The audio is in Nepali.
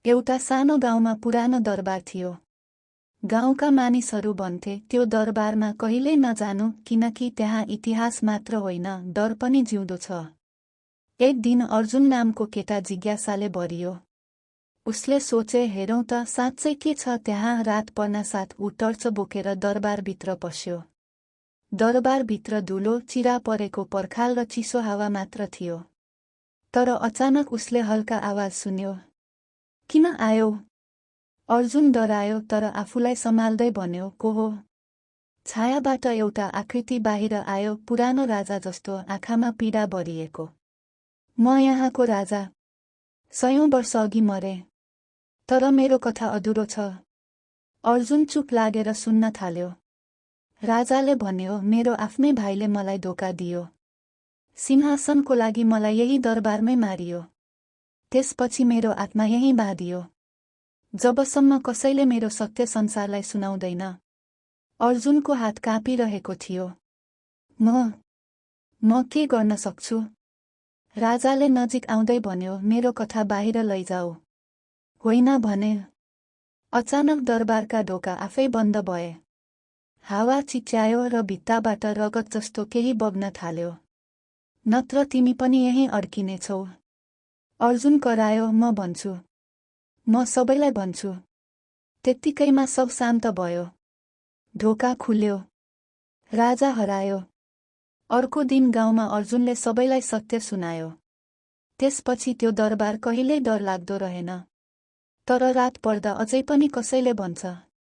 एउटा सानो गाउँमा पुरानो दरबार थियो। गाउँका मानिसहरू भन्थे त्यो दरबारमा कहिल्यै नजानु, किनकि त्यहाँ इतिहास मात्र होइन, डर पनि जिउँदो छ। एक दिन अर्जुन नामको केटा जिज्ञासाले भरियो। उसले सोचे, हेरौँ त साँच्चै के छ त्यहाँ। रात पर्नासाथ ऊ टर्च बोकेर दरबारभित्र पस्यो। दरबारभित्र धुलो, चिरा परेको पर्खाल र चिसो हावा मात्र थियो। तर अचानक उसले हल्का आवाज सुन्यो। किन आयो? अर्जुन डरायो, तर आफूलाई सम्हाल्दै भन्यो, को हो? छायाबाट एउटा आकृति बाहिर आयो, पुरानो राजा जस्तो, आँखामा पीडा भरिएको। म यहाँको राजा। 100 वर्ष अघि मरे। तर मेरो कथा अधुरो छ। अर्जुन चुप लागेर सुन्न थाल्यो। राजाले भन्यो, मेरो आफ्नै भाइले मलाई धोका दियो। सिंहासनको लागि मलाई यही दरबारमै मारियो। त्यसपछि मेरो आत्मा यही बाँधियो, जबसम्म कसैले मेरो सत्य संसारलाई सुनाउँदैन। अर्जुनको हात काँपिरहेको थियो। म के गर्न सक्छु? राजाले नजिक आउँदै भन्यो, मेरो कथा बाहिर लैजाऊ। होइन भने। अचानक दरबारका ढोका आफै बन्द भए। हावा चिच्यायो र भित्ताबाट रगत जस्तो केही बग्न थाल्यो। नत्र तिमी पनि यहीँ अड्किनेछौ। अर्जुन करायो, म भन्छु। म सबैलाई भन्छु। त्यत्तिकैमा सब शान्त भयो। ढोका खुल्यो। राजा हरायो। अर्को दिन गाउँमा अर्जुनले सबैलाई सत्य सुनायो। त्यसपछि त्यो दरबार कहिल्यै डरलाग्दो रहेन। तर रात पर्दा अझै पनि कसैले भन्छ,